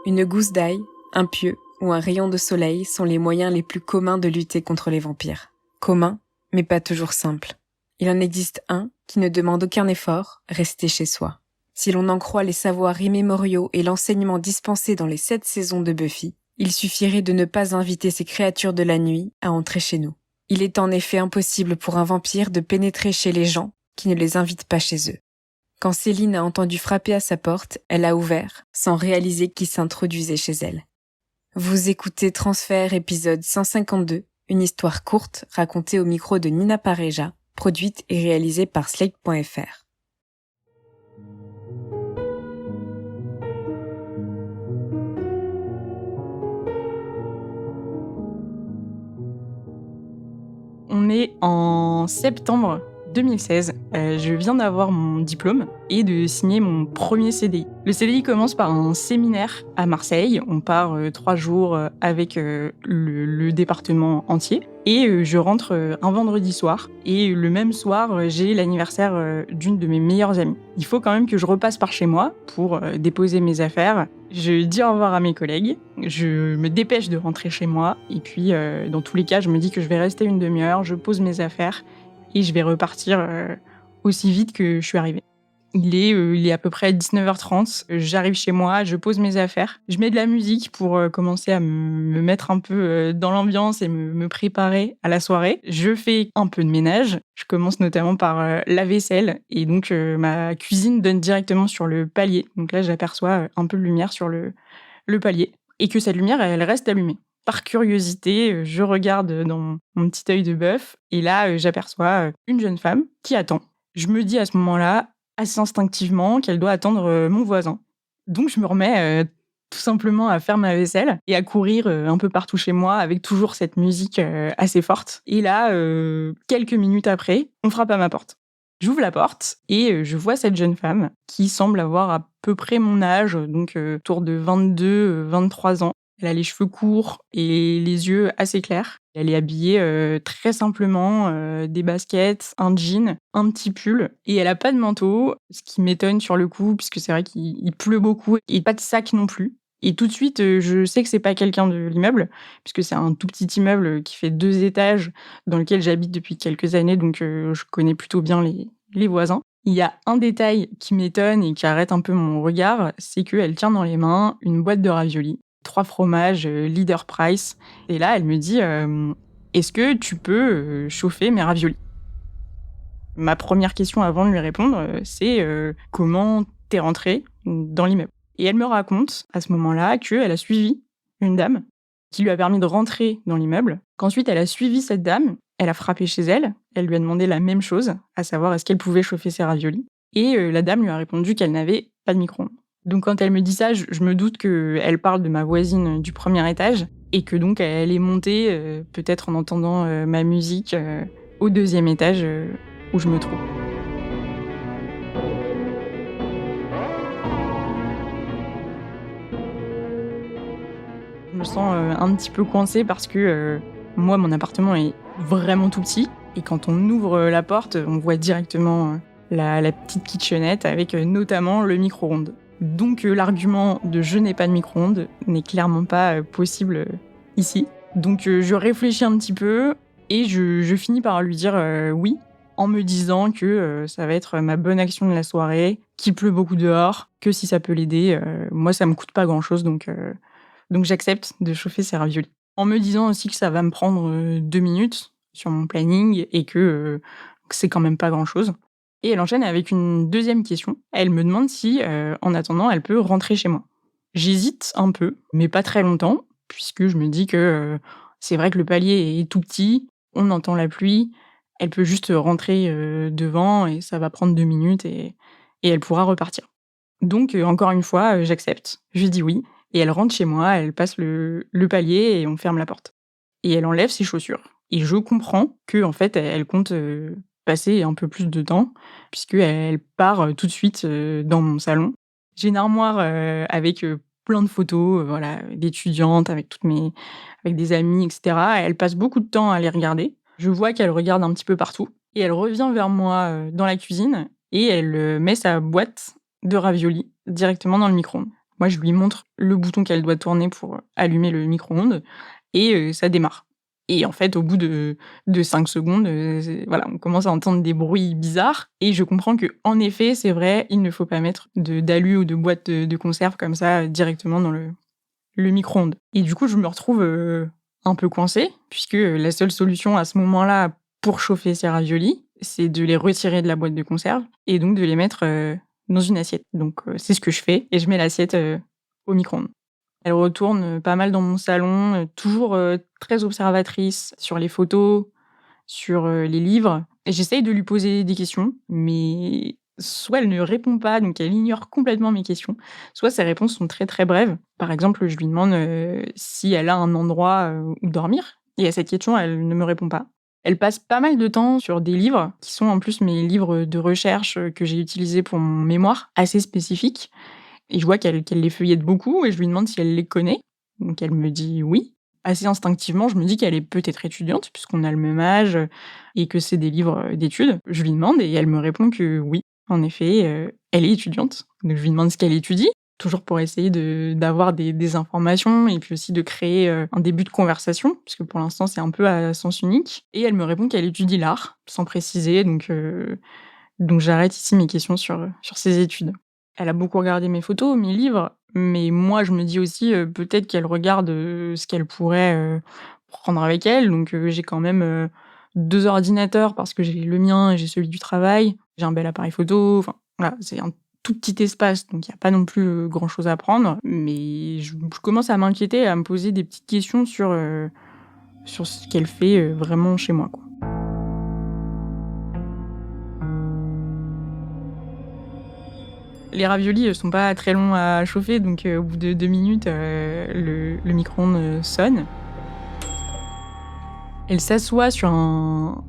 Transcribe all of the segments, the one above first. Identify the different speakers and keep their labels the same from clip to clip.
Speaker 1: Une gousse d'ail, un pieu ou un rayon de soleil sont les moyens les plus communs de lutter contre les vampires. Communs, mais pas toujours simples. Il en existe un qui ne demande aucun effort, rester chez soi. Si l'on en croit les savoirs immémoriaux et l'enseignement dispensé dans les 7 saisons de Buffy, il suffirait de ne pas inviter ces créatures de la nuit à entrer chez nous. Il est en effet impossible pour un vampire de pénétrer chez les gens qui ne les invitent pas chez eux. Quand Céline a entendu frapper à sa porte, elle a ouvert, sans réaliser qui s'introduisait chez elle. Vous écoutez Transfert épisode 152, une histoire courte racontée au micro de Nina Pareja, produite et réalisée par Slate.fr.
Speaker 2: On est en septembre 2016. Je viens d'avoir mon diplôme et de signer mon premier CDI. Le CDI commence par un séminaire à Marseille. On part 3 jours avec le département entier. Et je rentre un vendredi soir. Et le même soir, j'ai l'anniversaire d'une de mes meilleures amies. Il faut quand même que je repasse par chez moi pour déposer mes affaires. Je dis au revoir à mes collègues. Je me dépêche de rentrer chez moi. Et puis, dans tous les cas, je me dis que je vais rester une demi-heure. Je pose mes affaires et je vais repartir aussi vite que je suis arrivée. Il est à peu près 19h30, j'arrive chez moi, je pose mes affaires, je mets de la musique pour commencer à me mettre un peu dans l'ambiance et me préparer à la soirée. Je fais un peu de ménage, je commence notamment par la vaisselle et donc ma cuisine donne directement sur le palier. Donc là, j'aperçois un peu de lumière sur le palier et que cette lumière, elle reste allumée. Par curiosité, je regarde dans mon petit œil de bœuf et là, j'aperçois une jeune femme qui attend. Je me dis à ce moment-là, assez instinctivement, qu'elle doit attendre mon voisin. Donc je me remets tout simplement à faire ma vaisselle et à courir un peu partout chez moi avec toujours cette musique assez forte. Et là, quelques minutes après, on frappe à ma porte. J'ouvre la porte et je vois cette jeune femme qui semble avoir à peu près mon âge, donc autour de 22-23 ans. Elle a les cheveux courts et les yeux assez clairs. Elle est habillée très simplement, des baskets, un jean, un petit pull. Et elle a pas de manteau, ce qui m'étonne sur le coup, puisque c'est vrai qu'il pleut beaucoup. Et pas de sac non plus. Et tout de suite, je sais que c'est pas quelqu'un de l'immeuble, puisque c'est un tout petit immeuble qui fait 2 étages, dans lequel j'habite depuis quelques années, donc je connais plutôt bien les voisins. Il y a un détail qui m'étonne et qui arrête un peu mon regard, c'est qu'elle tient dans les mains une boîte de raviolis. 3 fromages, Leader Price. Et là, elle me dit est-ce que tu peux chauffer mes raviolis ? Ma première question avant de lui répondre, c'est comment t'es rentrée dans l'immeuble ? Et elle me raconte à ce moment-là qu'elle a suivi une dame qui lui a permis de rentrer dans l'immeuble, qu'ensuite elle a suivi cette dame, elle a frappé chez elle, elle lui a demandé la même chose, à savoir est-ce qu'elle pouvait chauffer ses raviolis. Et la dame lui a répondu qu'elle n'avait pas de micro-ondes. Donc quand elle me dit ça, je me doute qu'elle parle de ma voisine du premier étage et que donc elle est montée, peut-être en entendant ma musique, au 2e étage où je me trouve. Je me sens un petit peu coincée parce que moi, mon appartement est vraiment tout petit et quand on ouvre la porte, on voit directement la petite kitchenette avec notamment le micro-ondes. Donc l'argument de « je n'ai pas de micro-ondes » n'est clairement pas possible ici. Donc je réfléchis un petit peu et je finis par lui dire oui, en me disant que ça va être ma bonne action de la soirée, qu'il pleut beaucoup dehors, que si ça peut l'aider, moi ça me coûte pas grand-chose, donc j'accepte de chauffer ses raviolis. En me disant aussi que ça va me prendre 2 minutes sur mon planning et que c'est quand même pas grand-chose. Et elle enchaîne avec une 2e question. Elle me demande si, en attendant, elle peut rentrer chez moi. J'hésite un peu, mais pas très longtemps, puisque je me dis que c'est vrai que le palier est tout petit, on entend la pluie, elle peut juste rentrer devant et ça va prendre 2 minutes et elle pourra repartir. Donc, encore une fois, j'accepte. Je lui dis oui. Et elle rentre chez moi, elle passe le palier et on ferme la porte. Et elle enlève ses chaussures. Et je comprends qu'en fait, elle compte passer un peu plus de temps, puisqu'elle part tout de suite dans mon salon. J'ai une armoire avec plein de photos, voilà, d'étudiantes, avec avec des amis, etc. Elle passe beaucoup de temps à les regarder. Je vois qu'elle regarde un petit peu partout. Et elle revient vers moi dans la cuisine et elle met sa boîte de raviolis directement dans le micro-ondes. Moi, je lui montre le bouton qu'elle doit tourner pour allumer le micro-ondes et ça démarre. Et en fait, au bout de 5 secondes, voilà, on commence à entendre des bruits bizarres et je comprends que en effet, c'est vrai, il ne faut pas mettre d'alu ou de boîte de conserve comme ça, directement dans le micro-ondes. Et du coup, je me retrouve, un peu coincée puisque, la seule solution à ce moment-là pour chauffer ces raviolis, c'est de les retirer de la boîte de conserve et donc de les mettre, dans une assiette. Donc, c'est ce que je fais et je mets l'assiette, au micro-ondes. Elle retourne, pas mal dans mon salon, toujours, très observatrice sur les photos, sur, les livres et j'essaye de lui poser des questions, mais soit elle ne répond pas, donc elle ignore complètement mes questions, soit ses réponses sont très, très brèves. Par exemple, je lui demande, si elle a un endroit, où dormir et à cette question, elle ne me répond pas. Elle passe pas mal de temps sur des livres qui sont en plus mes livres de recherche, que j'ai utilisés pour mon mémoire, assez spécifiques et je vois qu'elle les feuillette beaucoup et je lui demande si elle les connaît. Donc elle me dit «oui». Assez instinctivement, je me dis qu'elle est peut-être étudiante puisqu'on a le même âge, et que c'est des livres, d'études. Je lui demande et elle me répond que oui, en effet, elle est étudiante. Donc je lui demande ce qu'elle étudie, toujours pour essayer d'avoir des informations et puis aussi de créer, un début de conversation, puisque pour l'instant c'est un peu à sens unique et elle me répond qu'elle étudie l'art, sans préciser donc j'arrête ici mes questions sur ses études. Elle a beaucoup regardé mes photos, mes livres, mais moi je me dis aussi, peut-être qu'elle regarde, ce qu'elle pourrait, prendre avec elle. Donc j'ai quand même, 2 ordinateurs parce que j'ai le mien et j'ai celui du travail. J'ai un bel appareil photo, enfin voilà, c'est un tout petit espace, donc il y a pas non plus, grand chose à prendre. Mais je commence à m'inquiéter, à me poser des petites questions sur ce qu'elle fait, vraiment chez moi, quoi. Les raviolis, sont pas très longs à chauffer, donc au bout de 2 minutes, le micro-ondes, sonne. Elle s'assoit sur un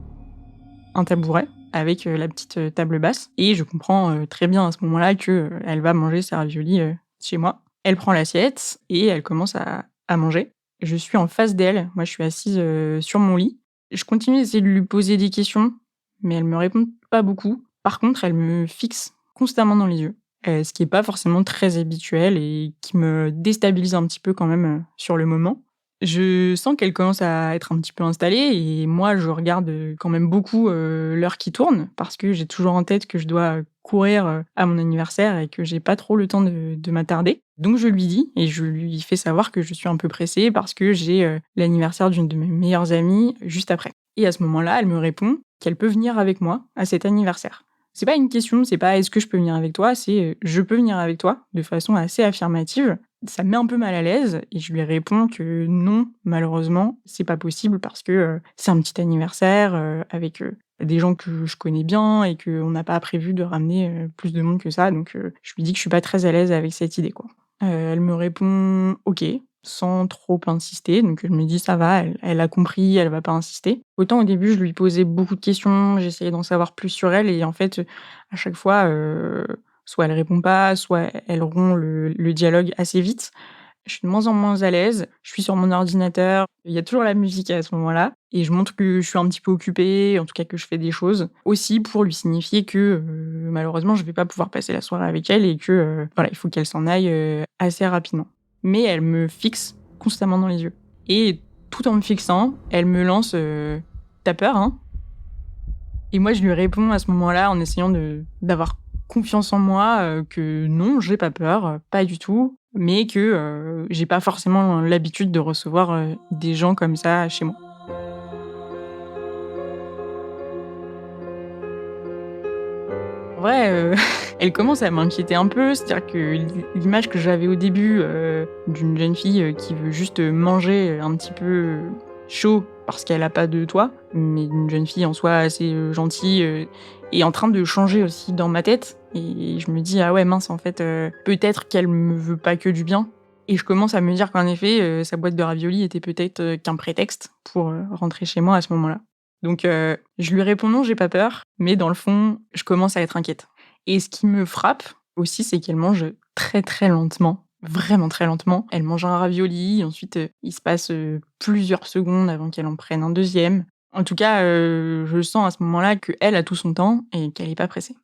Speaker 2: tabouret avec, la petite, table basse et je comprends, très bien à ce moment-là que, elle va manger ses raviolis, chez moi. Elle prend l'assiette et elle commence à manger. Je suis en face d'elle, moi je suis assise, sur mon lit. Je continue d'essayer de lui poser des questions, mais elle me répond pas beaucoup. Par contre, elle me fixe constamment dans les yeux, ce qui est pas forcément très habituel et qui me déstabilise un petit peu quand même, sur le moment. Je sens qu'elle commence à être un petit peu installée et moi, je regarde, quand même beaucoup, l'heure qui tourne parce que j'ai toujours en tête que je dois, courir, à mon anniversaire et que j'ai pas trop le temps de m'attarder. Donc je lui dis et je lui fais savoir que je suis un peu pressée parce que j'ai, l'anniversaire d'une de mes meilleures amies juste après. Et à ce moment-là, elle me répond qu'elle peut venir avec moi à cet anniversaire. C'est pas une question, c'est pas: «Est-ce que je peux venir avec toi?» c'est, «Je peux venir avec toi», de façon assez affirmative. Ça me met un peu mal à l'aise et je lui réponds que non, malheureusement, c'est pas possible parce que, c'est un petit anniversaire, avec, des gens que je connais bien et qu'on n'a pas prévu de ramener, plus de monde que ça. Donc, je lui dis que je suis pas très à l'aise avec cette idée, quoi. Elle me répond: «OK», sans trop insister, donc je me dis: «Ça va, elle a compris, elle va pas insister». Autant au début, je lui posais beaucoup de questions, j'essayais d'en savoir plus sur elle et en fait, à chaque fois, soit elle répond pas, soit elle rompt le dialogue assez vite. Je suis de moins en moins à l'aise, je suis sur mon ordinateur, il y a toujours la musique à ce moment-là et je montre que je suis un petit peu occupée, en tout cas que je fais des choses. Aussi pour lui signifier que, malheureusement je vais pas pouvoir passer la soirée avec elle et que, voilà, il faut qu'elle s'en aille, assez rapidement. Mais elle me fixe constamment dans les yeux et tout en me fixant, elle me lance, «Tu peur, hein?» Et moi je lui réponds à ce moment-là en essayant d'avoir confiance en moi, que non, j'ai pas peur, pas du tout, mais que, j'ai pas forcément l'habitude de recevoir, des gens comme ça chez moi. En vrai, elle commence à m'inquiéter un peu, c'est-à-dire que l'image que j'avais au début, d'une jeune fille, qui veut juste, manger, un petit peu, chaud parce qu'elle a pas de toit, mais une jeune fille en soi assez, gentille, est en train de changer aussi dans ma tête et je me dis: «Ah ouais mince en fait, peut-être qu'elle me veut pas que du bien» et je commence à me dire qu'en effet, sa boîte de raviolis était peut-être, qu'un prétexte pour, rentrer chez moi à ce moment-là. Donc je lui réponds: «Non, j'ai pas peur», mais dans le fond, je commence à être inquiète. Et ce qui me frappe aussi, c'est qu'elle mange très, très lentement, vraiment très lentement. Elle mange un ravioli, ensuite, il se passe, plusieurs secondes avant qu'elle en prenne un deuxième. En tout cas, je sens à ce moment-là qu'elle a tout son temps et qu'elle est pas pressée.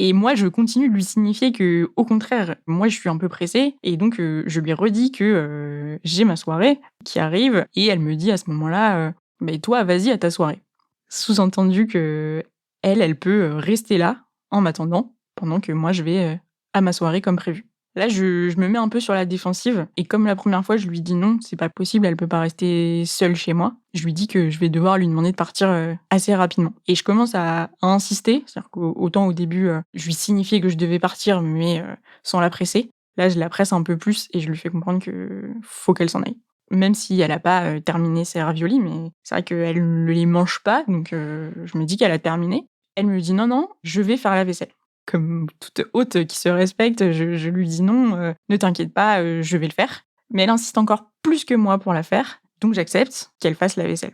Speaker 2: Et moi, je continue de lui signifier que, au contraire, moi, je suis un peu pressée. Et donc, je lui redis que j'ai ma soirée qui arrive. Et elle me dit à ce moment-là, mais toi, vas-y à ta soirée. Sous-entendu que elle peut rester là en m'attendant pendant que moi, je vais à ma soirée comme prévu. Là, je me mets un peu sur la défensive et comme la première fois, je lui dis non, c'est pas possible, elle peut pas rester seule chez moi. Je lui dis que je vais devoir lui demander de partir assez rapidement. Et je commence à insister, c'est-à-dire qu'autant au début, je lui signifiais que je devais partir, mais sans la presser. Là, je la presse un peu plus et je lui fais comprendre que faut qu'elle s'en aille. Même si elle a pas terminé ses raviolis, mais c'est vrai qu'elle ne les mange pas, donc je me dis qu'elle a terminé. Elle me dit non, non, je vais faire la vaisselle. Comme toute hôte qui se respecte, je lui dis non, ne t'inquiète pas, je vais le faire. Mais elle insiste encore plus que moi pour la faire, donc j'accepte qu'elle fasse la vaisselle.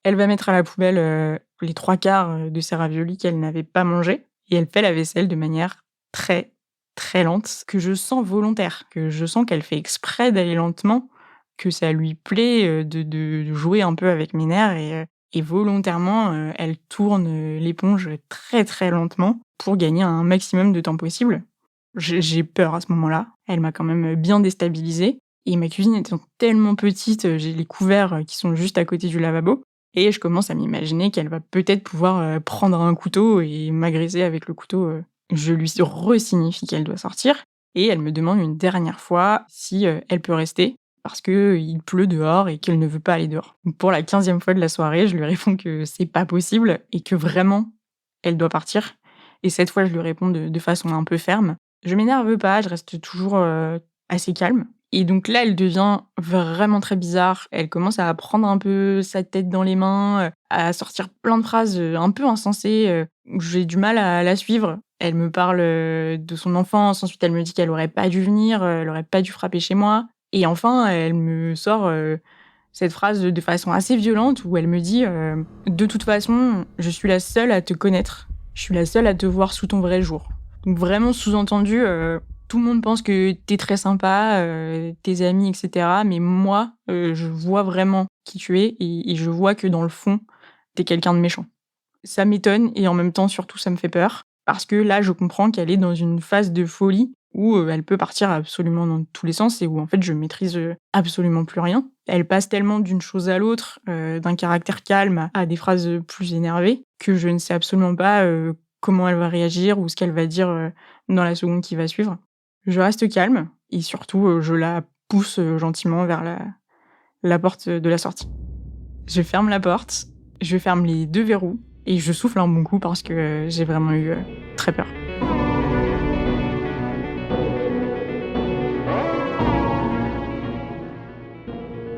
Speaker 2: Elle va mettre à la poubelle les 3/4 de ses raviolis qu'elle n'avait pas mangés et elle fait la vaisselle de manière très, très lente, que je sens volontaire, que je sens qu'elle fait exprès d'aller lentement, que ça lui plaît de jouer un peu avec mes nerfs et volontairement, elle tourne l'éponge très, très lentement pour gagner un maximum de temps possible. J'ai peur à ce moment-là. Elle m'a quand même bien déstabilisée et ma cuisine étant tellement petite, j'ai les couverts qui sont juste à côté du lavabo et je commence à m'imaginer qu'elle va peut-être pouvoir prendre un couteau et m'agresser avec le couteau. Je lui re-signifie qu'elle doit sortir et elle me demande une dernière fois si elle peut rester parce qu'il pleut dehors et qu'elle ne veut pas aller dehors. Donc pour la 15e fois de la soirée, je lui réponds que c'est pas possible et que vraiment, elle doit partir. Et cette fois, je lui réponds de façon un peu ferme. Je m'énerve pas, je reste toujours assez calme. Et donc là, elle devient vraiment très bizarre. Elle commence à prendre un peu sa tête dans les mains, à sortir plein de phrases un peu insensées. Où j'ai du mal à la suivre. Elle me parle de son enfance. Ensuite, elle me dit qu'elle aurait pas dû venir, elle aurait pas dû frapper chez moi. Et enfin, elle me sort cette phrase de façon assez violente où elle me dit de toute façon, je suis la seule à te connaître. Je suis la seule à te voir sous ton vrai jour. Donc vraiment sous-entendu, tout le monde pense que t'es très sympa, tes amis, etc. Mais moi, je vois vraiment qui tu es et je vois que dans le fond, t'es quelqu'un de méchant. Ça m'étonne et en même temps, surtout, ça me fait peur. Parce que là, je comprends qu'elle est dans une phase de folie où elle peut partir absolument dans tous les sens et où en fait, je maîtrise absolument plus rien. Elle passe tellement d'une chose à l'autre, d'un caractère calme à des phrases plus énervées, que je ne sais absolument pas comment elle va réagir ou ce qu'elle va dire dans la seconde qui va suivre. Je reste calme et surtout, je la pousse gentiment vers la porte de la sortie. Je ferme la porte, je ferme les 2 verrous et je souffle un bon coup parce que j'ai vraiment eu très peur.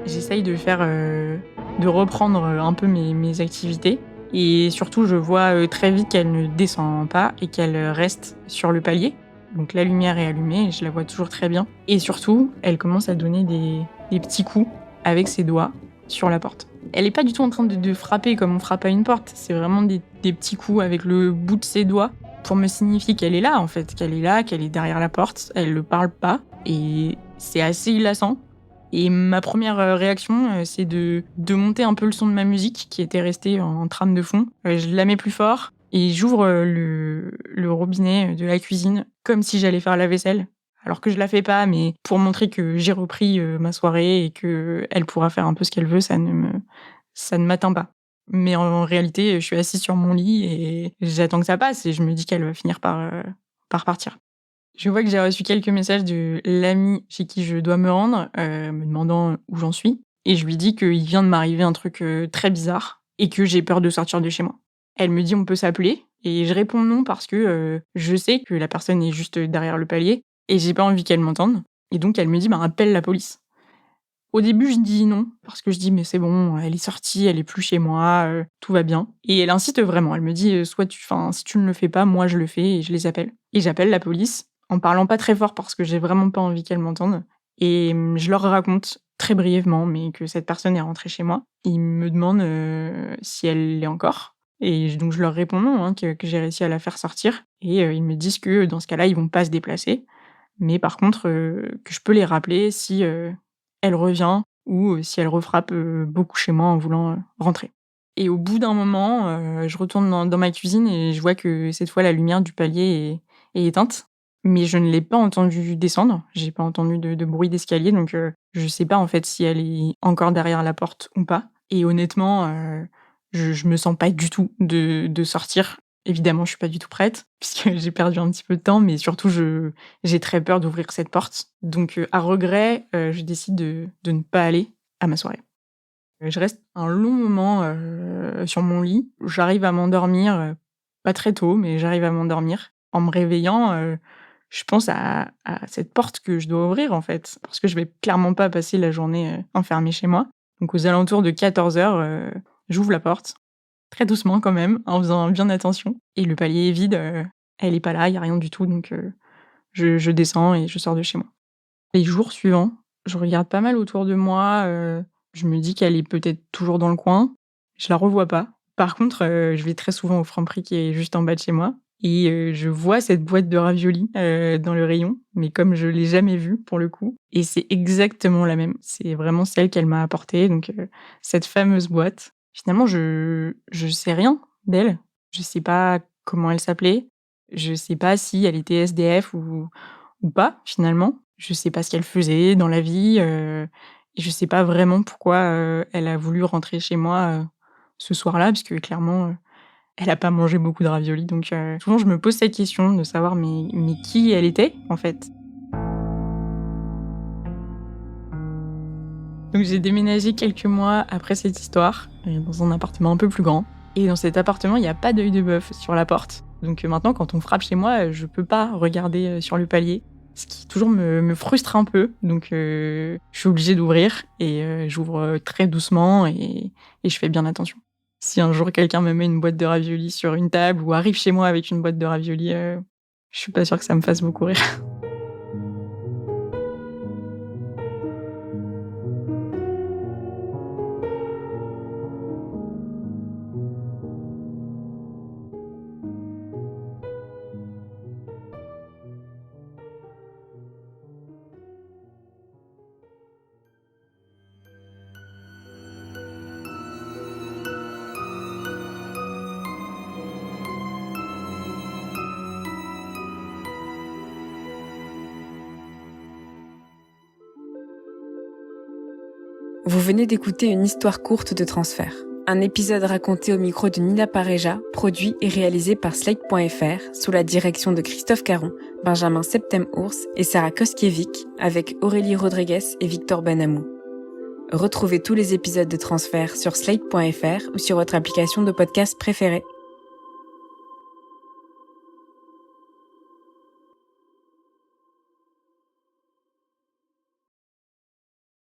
Speaker 2: J'essaye de reprendre un peu mes activités et surtout je vois très vite qu'elle ne descend pas et qu'elle reste sur le palier. Donc la lumière est allumée et je la vois toujours très bien. Et surtout, elle commence à donner des petits coups avec ses doigts sur la porte. Elle est pas du tout en train de frapper comme on frappe à une porte. C'est vraiment des petits coups avec le bout de ses doigts pour me signifier qu'elle est là, en fait. Qu'elle est là, qu'elle est derrière la porte. Elle ne parle pas. Et c'est assez glaçant. Et ma première réaction, c'est de monter un peu le son de ma musique qui était restée en trame de fond. Je la mets plus fort et j'ouvre le robinet de la cuisine comme si j'allais faire la vaisselle. Alors que je la fais pas, mais pour montrer que j'ai repris ma soirée et que elle pourra faire un peu ce qu'elle veut, ça ne m'atteint pas. Mais en réalité, je suis assise sur mon lit et j'attends que ça passe et je me dis qu'elle va finir par partir. Je vois que j'ai reçu quelques messages de l'ami chez qui je dois me rendre, me demandant où j'en suis et je lui dis qu'il vient de m'arriver un truc très bizarre et que j'ai peur de sortir de chez moi. Elle me dit: «On peut s'appeler?» et je réponds non parce que je sais que la personne est juste derrière le palier et j'ai pas envie qu'elle m'entende et donc elle me dit: «Bah, appelle la police». Au début, je dis non parce que je dis: «Mais c'est bon, elle est sortie, elle est plus chez moi, tout va bien» et elle insiste vraiment. Elle me dit: «Soit si tu ne le fais pas, moi je le fais et je les appelle» et j'appelle la police en parlant pas très fort parce que j'ai vraiment pas envie qu'elle m'entende et je leur raconte très brièvement, mais que cette personne est rentrée chez moi. Ils me demandent si elle l'est encore et donc je leur réponds non, hein, que j'ai réussi à la faire sortir et ils me disent que dans ce cas-là, ils vont pas se déplacer, mais par contre, que je peux les rappeler si elle revient ou si elle refrappe beaucoup chez moi en voulant rentrer. Et au bout d'un moment, je retourne dans ma cuisine et je vois que cette fois la lumière du palier est éteinte. Mais je ne l'ai pas entendue descendre. J'ai pas entendu de bruit d'escalier, donc je sais pas en fait si elle est encore derrière la porte ou pas. Et honnêtement, je me sens pas du tout de sortir. Évidemment, je suis pas du tout prête puisque j'ai perdu un petit peu de temps, mais surtout j'ai très peur d'ouvrir cette porte. Donc à regret, je décide de ne pas aller à ma soirée. Je reste un long moment, sur mon lit. J'arrive à m'endormir, pas très tôt, mais j'arrive à m'endormir. En me réveillant, je pense à cette porte que je dois ouvrir, en fait, parce que je vais clairement pas passer la journée, enfermée chez moi. Donc aux alentours de 14h, j'ouvre la porte, très doucement quand même, en faisant bien attention et le palier est vide, elle est pas là, il y a rien du tout, donc je descends et je sors de chez moi. Les jours suivants, je regarde pas mal autour de moi, je me dis qu'elle est peut-être toujours dans le coin. Je la revois pas. Par contre, je vais très souvent au Franprix qui est juste en bas de chez moi et je vois cette boîte de raviolis, dans le rayon, mais comme je l'ai jamais vue pour le coup et c'est exactement la même. C'est vraiment celle qu'elle m'a apportée, donc cette fameuse boîte. Finalement, je sais rien d'elle. Je sais pas comment elle s'appelait. Je sais pas si elle était SDF ou pas, finalement. Je sais pas ce qu'elle faisait dans la vie, et je sais pas vraiment pourquoi, elle a voulu rentrer chez moi, ce soir-là, parce que clairement, elle a pas mangé beaucoup de raviolis, donc souvent je me pose cette question de savoir mais qui elle était, en fait? Donc j'ai déménagé quelques mois après cette histoire, dans un appartement un peu plus grand et dans cet appartement, il y a pas d'œil de bœuf sur la porte. Donc maintenant quand on frappe chez moi, je peux pas regarder, sur le palier, ce qui toujours me frustre un peu. Donc je suis obligée d'ouvrir et j'ouvre, très doucement et je fais bien attention. Si un jour quelqu'un me met une boîte de raviolis sur une table ou arrive chez moi avec une boîte de raviolis, je suis pas sûre que ça me fasse beaucoup rire.
Speaker 1: Vous venez d'écouter une histoire courte de transfert. Un épisode raconté au micro de Nina Pareja, produit et réalisé par Slate.fr sous la direction de Christophe Caron, Benjamin Septem-Ours et Sarah Koskiewicz avec Aurélie Rodriguez et Victor Benamou. Retrouvez tous les épisodes de Transfert sur Slate.fr ou sur votre application de podcast préférée.